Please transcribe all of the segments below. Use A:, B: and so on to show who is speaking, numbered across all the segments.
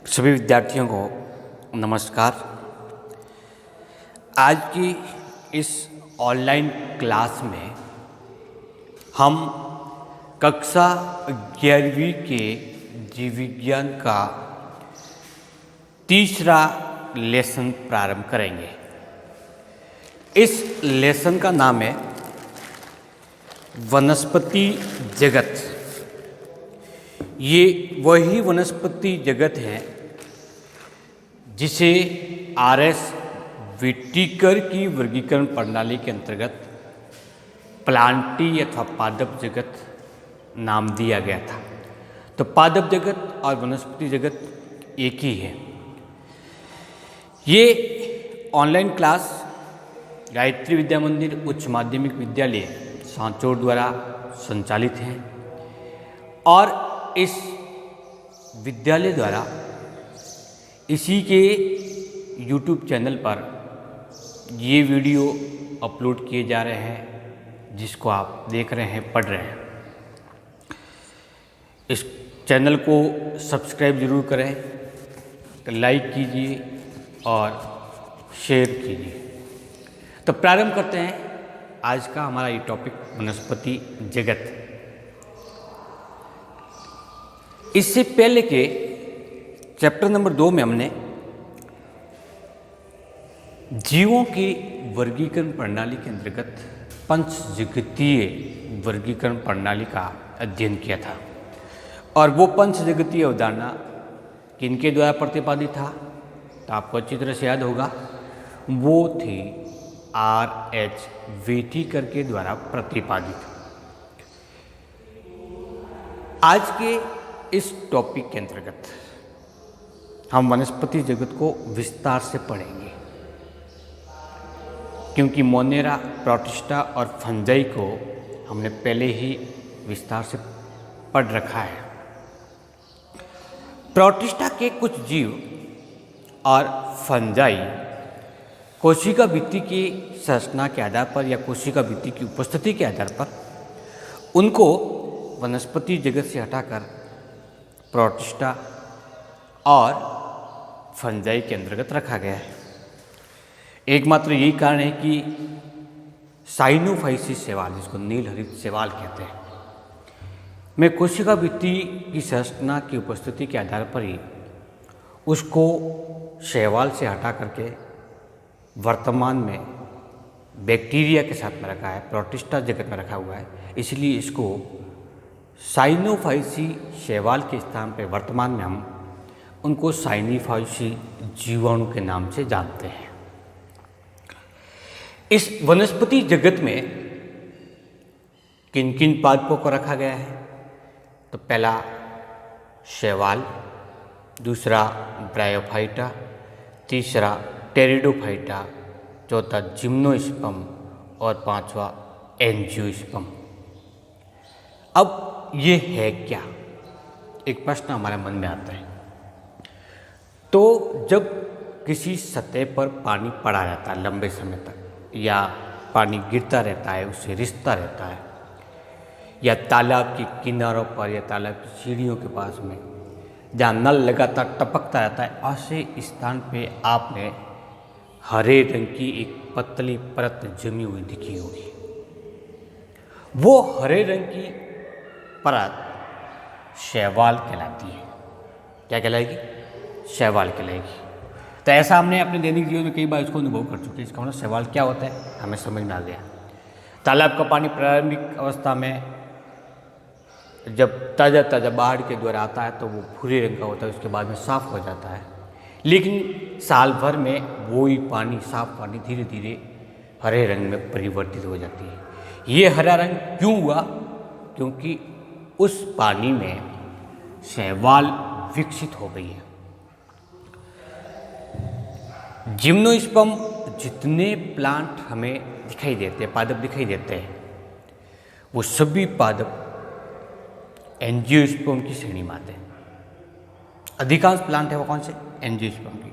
A: सभी विद्यार्थियों को नमस्कार। आज की इस ऑनलाइन क्लास में हम कक्षा 11वीं के जीव विज्ञान का तीसरा लेसन प्रारंभ करेंगे। इस लेसन का नाम है वनस्पति जगत। ये वही वनस्पति जगत है जिसे आर.एस. व्हिटेकर की वर्गीकरण प्रणाली के अंतर्गत प्लांटी अथवा पादप जगत नाम दिया गया था। तो पादप जगत और वनस्पति जगत एक ही है। ये ऑनलाइन क्लास गायत्री विद्या मंदिर उच्च माध्यमिक विद्यालय सांचौर द्वारा संचालित है और इस विद्यालय द्वारा इसी के YouTube चैनल पर ये वीडियो अपलोड किए जा रहे हैं, जिसको आप देख रहे हैं, पढ़ रहे हैं। इस चैनल को सब्सक्राइब जरूर करें, लाइक कीजिए और शेयर कीजिए। तो प्रारंभ करते हैं आज का हमारा ये टॉपिक वनस्पति जगत। इससे पहले के चैप्टर नंबर 2 में हमने जीवों की वर्गीकरण प्रणाली के अंतर्गत पंचजगतीय वर्गीकरण प्रणाली का अध्ययन किया था और वो पंचजगतीय अवधारणा किनके द्वारा प्रतिपादित था, तो आपको अच्छी तरह से याद होगा, वो थी आर.एच. व्हिटेकर के द्वारा प्रतिपादित। आज के इस टॉपिक के अंतर्गत हम वनस्पति जगत को विस्तार से पढ़ेंगे, क्योंकि मोनेरा, प्रोटिस्टा और फंजाई को हमने पहले ही विस्तार से पढ़ रखा है। प्रोटिस्टा के कुछ जीव और फंजाई कोशिका भित्ति की संरचना के आधार पर या कोशिका भित्ति की उपस्थिति के आधार पर उनको वनस्पति जगत से हटाकर प्रोटिस्टा और फंजाई के अंतर्गत रखा गया है। एकमात्र यही कारण है कि साइनोफाइसिस शैवाल, जिसको नील हरित शैवाल कहते हैं, में कोशिका भित्ति की संरचना की उपस्थिति के आधार पर ही उसको शैवाल से हटा करके वर्तमान में बैक्टीरिया के साथ में रखा है, प्रोटिस्टा जगत में रखा हुआ है। इसलिए इसको साइनोफाइसी शैवाल के स्थान पर वर्तमान में हम उनको साइनोफाइसी जीवाणु के नाम से जानते हैं। इस वनस्पति जगत में किन किन पादपों को रखा गया है, तो पहला शैवाल, दूसरा ब्रायोफाइटा, तीसरा टेरिडोफाइटा, चौथा जिम्नोस्पर्म और पांचवा एंजियोस्पर्म। अब ये है क्या, एक प्रश्न हमारे मन में आता है। तो जब किसी सतह पर पानी पड़ा रहता है लंबे समय तक, या पानी गिरता रहता है, उससे रिसता रहता है, या तालाब के किनारों पर या तालाब की सीढ़ियों के पास में जहाँ नल लगातार टपकता रहता है, ऐसे स्थान पे आपने हरे रंग की एक पतली परत जमी हुई दिखी होगी। वो हरे रंग की परत शैवाल कहलाती है। क्या कहलाएगी? शैवाल कहलाएगी। तो ऐसा हमने अपने दैनिक जीवन में कई बार इसको अनुभव कर चुके हैं। इसका मतलब शैवाल क्या होता है हमें समझ में आ गया। तालाब का पानी प्रारंभिक अवस्था में जब ताज़ा ताज़ा बाढ़ के द्वारा आता है तो वो भूरे रंग का होता है, उसके बाद में साफ हो जाता है। लेकिन साल भर में वो ही पानी, साफ पानी, धीरे धीरे हरे रंग में परिवर्तित हो जाती है। ये हरा रंग क्यों हुआ? क्योंकि उस पानी में शैवाल विकसित हो गई है। जिम्नोस्पर्म जितने प्लांट हमें दिखाई देते हैं, पादप दिखाई देते हैं, वो सभी पादप एंजियोस्पर्म की श्रेणी में आते हैं। अधिकांश प्लांट है वो कौन से? एंजियोस्पर्म की।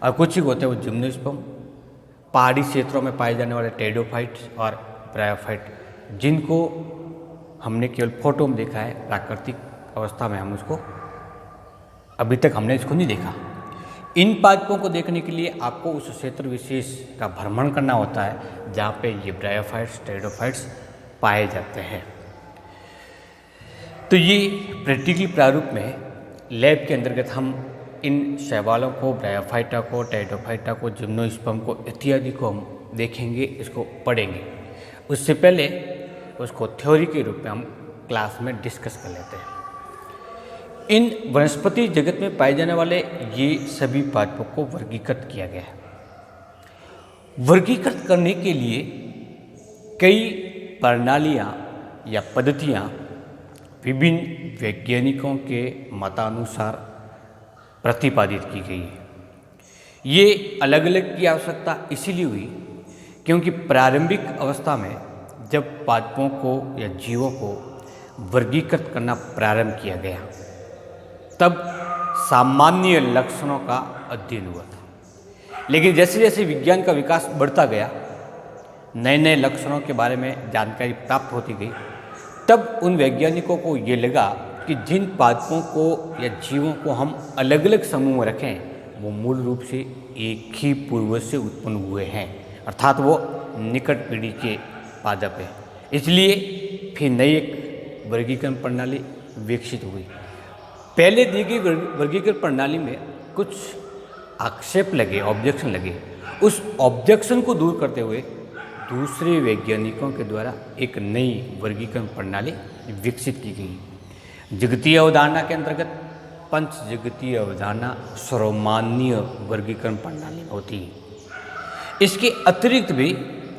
A: और कुछ ही होते हैं वो जिम्नोस्पर्म, पहाड़ी क्षेत्रों में पाए जाने वाले टेरिडोफाइट्स और ब्रायोफाइट, जिनको हमने केवल फोटो में देखा है, प्राकृतिक अवस्था में हम उसको अभी तक हमने इसको नहीं देखा। इन पादपों को देखने के लिए आपको उस क्षेत्र विशेष का भ्रमण करना होता है जहाँ पे ये ब्रायोफाइट्स टेरिडोफाइट्स पाए जाते हैं। तो ये प्रैक्टिकली प्रारूप में लैब के अंतर्गत हम इन शैवालों को, ब्रायोफाइटा को, टेरिडोफाइटा को, जिम्नोस्पर्म को इत्यादि को हम देखेंगे, इसको पढ़ेंगे। उससे पहले उसको थ्योरी के रूप में हम क्लास में डिस्कस कर लेते हैं। इन वनस्पति जगत में पाए जाने वाले ये सभी पादपों को वर्गीकृत किया गया है। वर्गीकृत करने के लिए कई प्रणालियाँ या पद्धतियाँ विभिन्न वैज्ञानिकों के मतानुसार प्रतिपादित की गई है। ये अलग अलग की आवश्यकता इसीलिए हुई क्योंकि प्रारंभिक अवस्था में जब पादपों को या जीवों को वर्गीकृत करना प्रारंभ किया गया तब सामान्य लक्षणों का अध्ययन हुआ था। लेकिन जैसे जैसे विज्ञान का विकास बढ़ता गया, नए नए लक्षणों के बारे में जानकारी प्राप्त होती गई, तब उन वैज्ञानिकों को ये लगा कि जिन पादपों को या जीवों को हम अलग अलग समूह में रखें वो मूल रूप से एक ही पूर्वज से उत्पन्न हुए हैं, अर्थात वो निकट पीढ़ी के पादप हैं। इसलिए फिर नई एक वर्गीकरण प्रणाली विकसित हुई। पहले दी गई वर्गीकरण प्रणाली में कुछ आक्षेप लगे, ऑब्जेक्शन लगे। उस ऑब्जेक्शन को दूर करते हुए दूसरे वैज्ञानिकों के द्वारा एक नई वर्गीकरण प्रणाली विकसित की गई। जगतीय अवधारणा के अंतर्गत पंच जगतीय अवधारणा सर्वमान्य वर्गीकरण प्रणाली होती है। इसके अतिरिक्त भी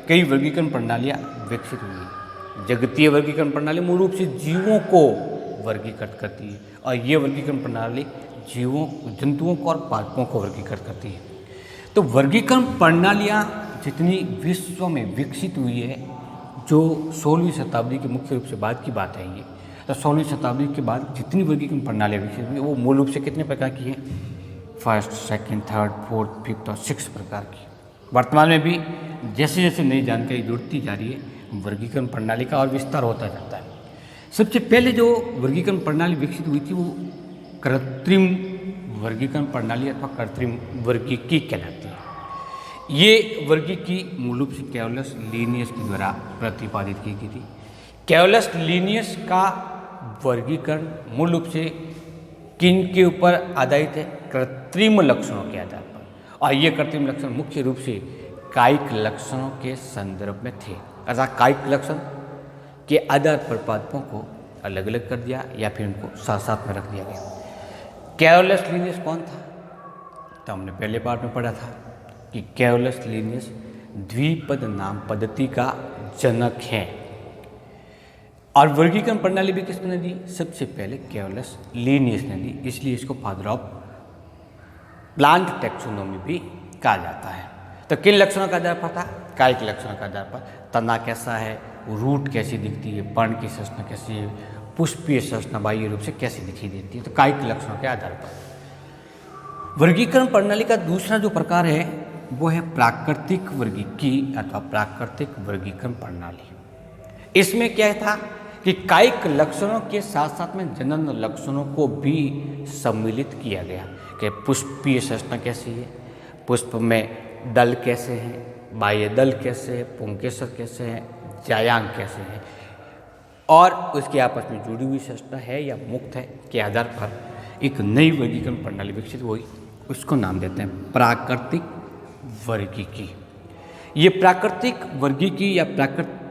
A: कई वर्गीकरण प्रणालियाँ विकसित हुई। जगतीय वर्गीकरण प्रणाली मूल रूप से जीवों को वर्गीकृत करती है और ये वर्गीकरण प्रणाली जीवों, जंतुओं को और पादपों को वर्गीकृत करती है। तो वर्गीकरण प्रणालियाँ जितनी विश्व में विकसित हुई है, जो 16वीं शताब्दी के मुख्य रूप से बाद की बात है ये, तो 16वीं शताब्दी के बाद जितनी वर्गीकरण प्रणालियाँ विकसित हुई वो मूल रूप से कितने प्रकार की हैं? First, second, third, fourth, fifth और सिक्स प्रकार की। वर्तमान में भी जैसे जैसे नई जानकारी जुड़ती जा रही है, वर्गीकरण प्रणाली का और विस्तार होता जाता है। सबसे पहले जो वर्गीकरण प्रणाली विकसित हुई थी वो कृत्रिम वर्गीकरण प्रणाली अथवा कृत्रिम वर्गीकी कहलाती है। ये वर्गीकी मूल रूप से कैवलस लीनियस के द्वारा प्रतिपादित की गई थी। कैवलस लीनियस का वर्गीकरण मूल रूप से किन के ऊपर आधारित है? कृत्रिम लक्षणों के आधार पर। और ये कृत्रिम लक्षण मुख्य रूप से कायिक लक्षणों के संदर्भ में थे, अर्थात कायिक लक्षण के आधार पर पादपों को अलग अलग कर दिया या फिर उनको साथ साथ में रख दिया गया। कैवलस लीनियस कौन था? तो हमने पहले पार्ट में पढ़ा था कि कैवलस लीनियस द्विपद नाम पद्धति का जनक है। और वर्गीकरण प्रणाली भी किसने दी? सबसे पहले कैवलस लीनियस ने दी, इसलिए इसको फादर ऑफ प्लांट टैक्सोनॉमी भी कहा जाता है। तो किन लक्षणों का आधार पर था? कायिक लक्षणों का आधार पर। तना कैसा है, रूट कैसी दिखती है, पर्ण की संरचना कैसी है, पुष्पीय संरचना बाह्य रूप से कैसी दिखाई देती है, तो कायिक लक्षणों के आधार पर। वर्गीकरण प्रणाली का दूसरा जो प्रकार है वो है प्राकृतिक वर्गीकी अथवा प्राकृतिक वर्गीकरण प्रणाली। इसमें क्या था कि कायिक लक्षणों के साथ साथ में जनन लक्षणों को भी सम्मिलित किया गया कि पुष्पीय संरचना कैसी है, पुष्प में दल कैसे हैं, बाह्य दल कैसे है, पुंकेसर कैसे हैं, जायांग कैसे हैं, और उसके आपस में जुड़ी हुई संरचना है या मुक्त है के आधार पर एक नई वर्गीकरण प्रणाली विकसित हुई। उसको नाम देते हैं प्राकृतिक वर्गीकी। ये प्राकृतिक वर्गीकी या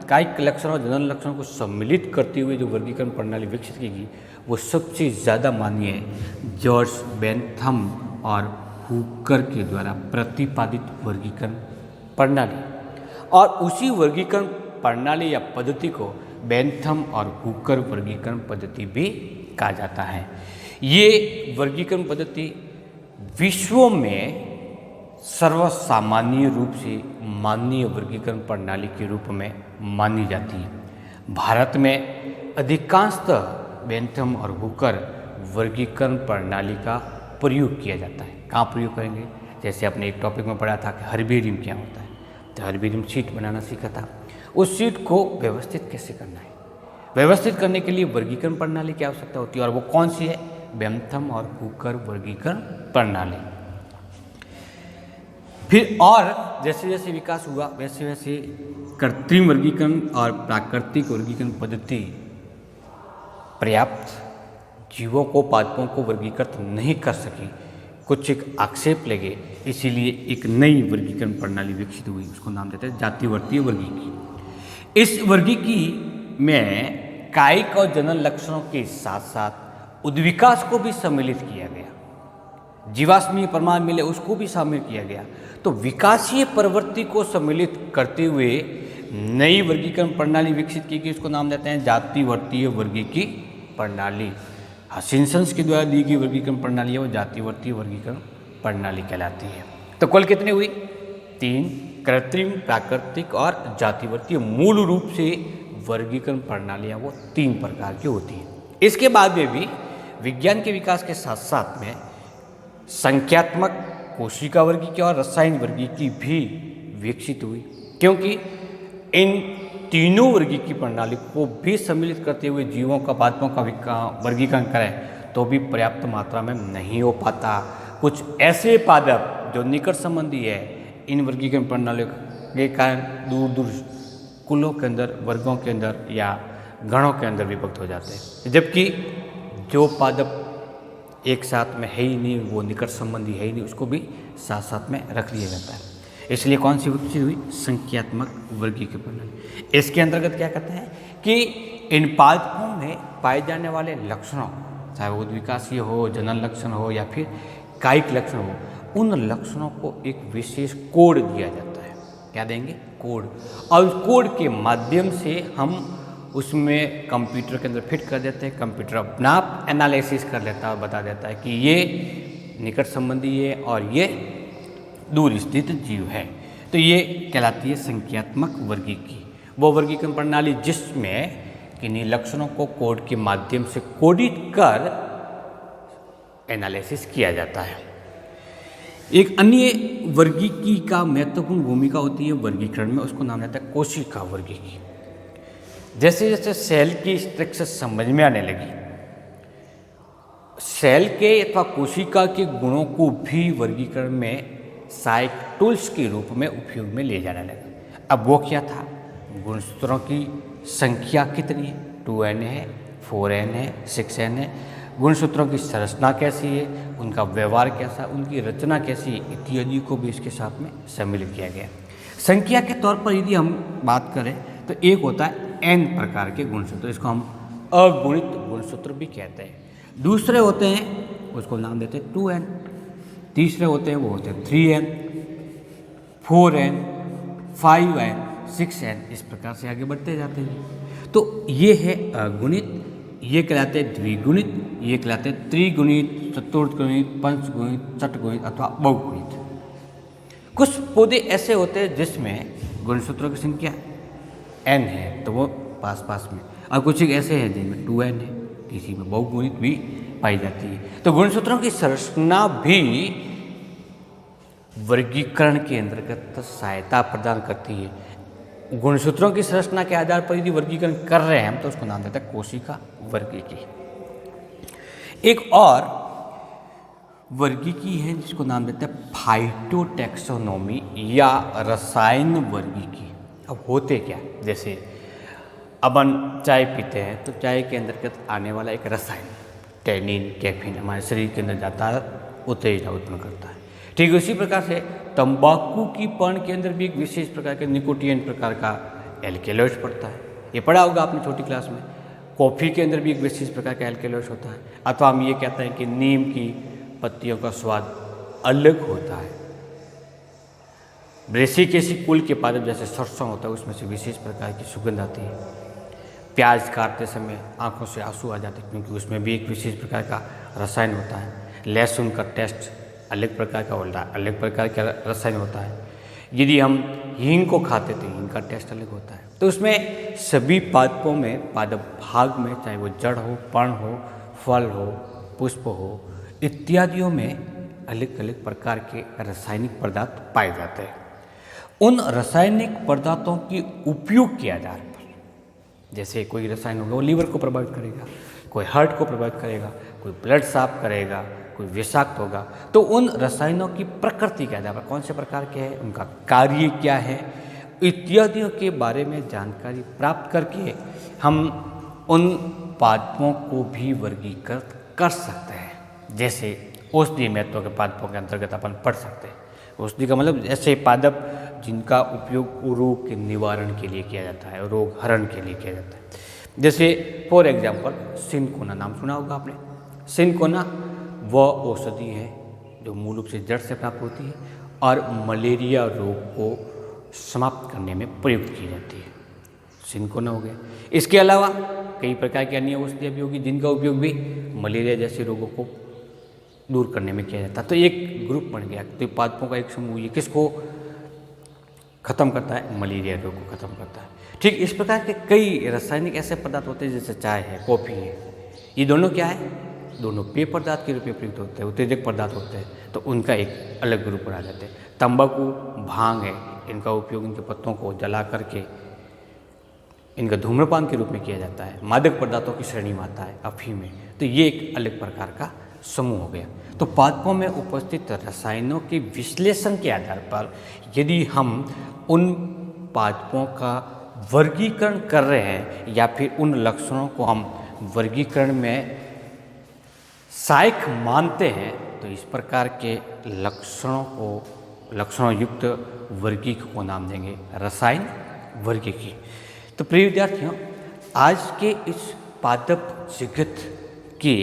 A: कायिक लक्षणों और जनन लक्षणों को सम्मिलित करते हुए जो वर्गीकरण प्रणाली विकसित की गई वो सबसे ज़्यादा मान्य है जॉर्ज बेंथम और हुकर के द्वारा प्रतिपादित वर्गीकरण प्रणाली। और उसी वर्गीकरण प्रणाली या पद्धति को बेंथम और हुकर वर्गीकरण पद्धति भी कहा जाता है। ये वर्गीकरण पद्धति विश्व में सर्वसामान्य रूप से माननीय वर्गीकरण प्रणाली के रूप में मानी जाती है। भारत में अधिकांशतः बेंथम और हुकर वर्गीकरण प्रणाली का प्रयोग किया जाता है। कहाँ प्रयोग करेंगे? जैसे आपने एक टॉपिक में पढ़ा था कि हर्बेरियम क्या होता है, तो हर्बेरियम शीट बनाना सीखा था। उस शीट को व्यवस्थित कैसे करना है, व्यवस्थित करने के लिए वर्गीकरण प्रणाली की आवश्यकता होती है, और वो कौन सी है? बेंथम और हुकर वर्गीकरण प्रणाली। फिर और जैसे जैसे विकास हुआ वैसे वैसे कृत्रिम वर्गीकरण और प्राकृतिक वर्गीकरण पद्धति पर्याप्त जीवों को पादपों को वर्गीकृत नहीं कर सकी, कुछ एक आक्षेप लगे, इसीलिए एक नई वर्गीकरण प्रणाली विकसित हुई, उसको नाम देते हैं जातिवर्तीय वर्गीकी। इस वर्गीकी में कायिक और जनन लक्षणों के साथ साथ उद्विकास को भी सम्मिलित किया गया, जीवाश्मीय प्रमाण मिले उसको भी शामिल किया गया। तो विकासीय प्रवृत्ति को सम्मिलित करते हुए नई वर्गीकरण प्रणाली विकसित की गई, उसको नाम देते हैं जातिवर्तीय वर्गीकी प्रणाली। हचिंसन के द्वारा दी गई वर्गीकरण प्रणाली है वो जातिवर्तीय वर्गीकरण प्रणाली कहलाती है। तो कुल कितनी हुई? 3, कृत्रिम, प्राकृतिक और जातिवर्तीय। मूल रूप से वर्गीकरण प्रणालियाँ वो 3 प्रकार की होती हैं। इसके बाद में भी विज्ञान के विकास के साथ साथ में संख्यात्मक कोशिका वर्गीकी और रसायन वर्गीकी भी विकसित हुई, क्योंकि इन तीनों वर्गीकी प्रणाली को भी सम्मिलित करते हुए जीवों का पादपों का वर्गीकरण करें तो भी पर्याप्त मात्रा में नहीं हो पाता। कुछ ऐसे पादप जो निकट संबंधी है इन वर्गीकरण प्रणालियों के कारण दूर दूर कुलों के अंदर, वर्गों के अंदर या गणों के अंदर विभक्त हो जाते हैं, जबकि जो पादप एक साथ में है ही नहीं, वो निकट संबंधी है ही नहीं, उसको भी साथ साथ में रख लिया जाता है। इसलिए कौन सी विकसित हुई? संख्यात्मक वर्गीकरण प्रणाली। इसके अंतर्गत क्या कहते हैं कि इन पादपों में पाए जाने वाले लक्षणों, चाहे वो उद्विकासीय हो, जनन लक्षण हो या फिर कायिक लक्षण हो, उन लक्षणों को एक विशेष कोड दिया जाता है। क्या देंगे? कोड। और उस कोड के माध्यम से हम उसमें कंप्यूटर के अंदर फिट कर देते हैं। कंप्यूटर अपना आप एनालिसिस कर लेता है और बता देता है कि ये निकट संबंधी है और ये दूर स्थित जीव है। तो ये कहलाती है संख्यात्मक वर्गीकी, वो वर्गीकरण प्रणाली जिसमें किन्हीं लक्षणों को कोड के माध्यम से कोडित कर एनालिसिस किया जाता है। एक अन्य वर्गीकी का महत्वपूर्ण भूमिका होती है वर्गीकरण में, उसको नाम रहता है कोशिका वर्गीकी। जैसे जैसे सेल की स्ट्रक्चर समझ में आने लगी, सेल के अथवा कोशिका के गुणों को भी वर्गीकरण में सहायक टूल्स के रूप में उपयोग में ले जाने लगा। अब वो क्या था? गुणसूत्रों की संख्या कितनी है? 2n है, 4n है, 6n है। गुणसूत्रों की संरचना कैसी है, उनका व्यवहार कैसा, उनकी रचना कैसी है, इत्यादि को भी इसके साथ में सम्मिलित किया गया। संख्या के तौर पर यदि हम बात करें तो एक होता है n प्रकार के गुणसूत्र, इसको हम अगुणित गुणसूत्र भी कहते हैं। दूसरे होते हैं, उसको नाम देते हैं 2n। तीसरे होते हैं वो होते हैं 3n, 4n, 5n, 6n, इस प्रकार से आगे बढ़ते जाते हैं। तो ये है अगुणित, ये कहलाते हैं द्विगुणित, ये कहलाते हैं त्रिगुणित, चतुर्गुणित, पंचगुणित, षटगुणित अथवा बहुगुणित। कुछ पौधे ऐसे होते हैं जिसमें गुणसूत्रों की संख्या n है तो वो पास पास में, और कुछ ऐसे हैं जिनमें 2n है, किसी में बहुगुणित भी पाई जाती है। तो गुणसूत्रों की संरचना भी वर्गीकरण के अंतर्गत सहायता प्रदान करती है। गुणसूत्रों की संरचना के आधार पर यदि वर्गीकरण कर रहे हैं हम तो उसको नाम देता है कोशिका वर्गीकी। एक और वर्गीकी है जिसको नाम देते हैं फाइटोटैक्सोनॉमी या रसायन वर्गीकी। अब होते क्या, जैसे अपन चाय पीते हैं तो चाय के अंतर्गत आने वाला एक रसायन टैनिन, कैफीन हमारे शरीर के अंदर जाता है, उत्तेजना उत्पन्न करता है। ठीक उसी प्रकार से तंबाकू की पर्न के अंदर भी एक विशेष प्रकार के निकोटिन प्रकार का एल्केलॉइड पड़ता है, ये पढ़ा होगा आपने छोटी क्लास में। कॉफ़ी के अंदर भी एक विशेष प्रकार का एल्केलॉइड होता है। अथवा हम ये कहते हैं कि नीम की पत्तियों का स्वाद अलग होता है। ब्रेसिकेसी कुल के पादप जैसे सरसों होता है उसमें से विशेष प्रकार की सुगंध आती है। प्याज काटते समय आंखों से आंसू आ जाते हैं क्योंकि उसमें भी एक विशेष प्रकार का रसायन होता है। लहसुन का टेस्ट अलग प्रकार का होता है, अलग प्रकार का रसायन होता है। यदि हम हींग को खाते तो हींग का टेस्ट अलग होता है। तो उसमें सभी पादपों में, पादप भाग में, चाहे वो जड़ हो, पर्ण हो, फल हो, पुष्प हो इत्यादियों में अलग अलग प्रकार के रासायनिक पदार्थ पाए जाते हैं। उन रासायनिक पदार्थों के उपयोग के आधार पर, जैसे कोई रसायन होगा वो लीवर को प्रभावित करेगा, कोई हार्ट को प्रभावित करेगा, कोई ब्लड साफ करेगा, कोई विषाक्त होगा। तो उन रसायनों की प्रकृति क्या है, कौन से प्रकार के हैं, उनका कार्य क्या है, इत्यादियों के बारे में जानकारी प्राप्त करके हम उन पादपों को भी वर्गीकृत कर सकते हैं। जैसे औषधीय महत्व के पादपों के अंतर्गत अपन पढ़ सकते हैं। औषधि का मतलब ऐसे पादप जिनका उपयोग रोग के निवारण के लिए किया जाता है, रोग हरण के लिए किया जाता है। जैसे फॉर एग्जाम्पल सिनकोना, नाम सुना होगा आपने। सिनकोना वह औषधि है जो मूल रूप से जड़ से प्राप्त होती है और मलेरिया रोग को समाप्त करने में प्रयुक्त की जाती है। सिनकोना हो गया। इसके अलावा कई प्रकार की अन्य औषधियाँ भी होगी जिनका उपयोग भी मलेरिया जैसे रोगों को दूर करने में किया जाता है। तो एक ग्रुप बन गया, तो पादपों का एक समूह ये किसको खत्म करता है, मलेरिया रोग को खत्म करता है। ठीक इस प्रकार के कई रासायनिक ऐसे पदार्थ होते हैं जैसे चाय है, कॉफ़ी है, ये दोनों क्या है, दोनों पेय पदार्थ के रूप में प्रयुक्त होते हैं, उत्तेजक पदार्थ होते हैं, तो उनका एक अलग ग्रुप बना जाते हैं। तंबाकू, भांग है, इनका उपयोग इनके पत्तों को जला करके इनका धूम्रपान के रूप में किया जाता है। मादक पदार्थों की श्रेणी में आता है अफीम में, तो ये एक अलग प्रकार का समूह हो गया। तो पादपों में उपस्थित रसायनों के विश्लेषण के आधार पर यदि हम उन पादपों का वर्गीकरण कर रहे हैं या फिर उन लक्षणों को हम वर्गीकरण में सहायक मानते हैं, तो इस प्रकार के लक्षणों युक्त वर्गीक को नाम देंगे रसायन वर्गीकी। तो प्रिय विद्यार्थियों, आज के इस पादप जगत के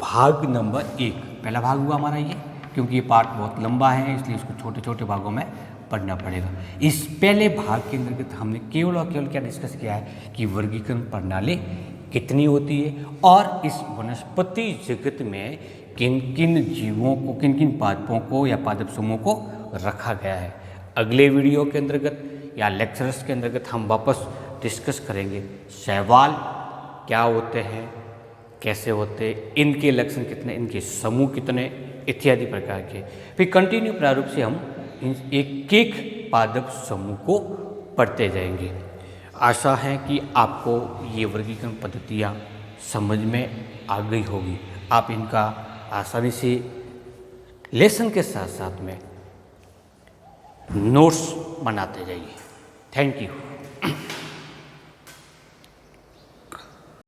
A: भाग नंबर 1, पहला भाग हुआ हमारा ये, क्योंकि ये पार्ट बहुत लंबा है इसलिए इसको छोटे छोटे भागों में पढ़ना पड़ेगा। इस पहले भाग के अंतर्गत हमने केवल और केवल क्या डिस्कस किया है कि वर्गीकरण प्रणाली कितनी होती है और इस वनस्पति जगत में किन किन जीवों को, किन किन पादपों को या पादप समूह को रखा गया है। अगले वीडियो के अंतर्गत या लेक्चर्स के अंतर्गत हम वापस डिस्कस करेंगे शैवाल क्या होते हैं, कैसे होते, इनके लक्षण कितने, इनके समूह कितने, इत्यादि प्रकार के। फिर कंटिन्यू प्रारूप से हम एक एक पादप समूह को पढ़ते जाएंगे। आशा है कि आपको ये वर्गीकरण पद्धतियाँ समझ में आ गई होगी। आप इनका आसानी से लेसन के साथ साथ में नोट्स बनाते जाइए। Thank you.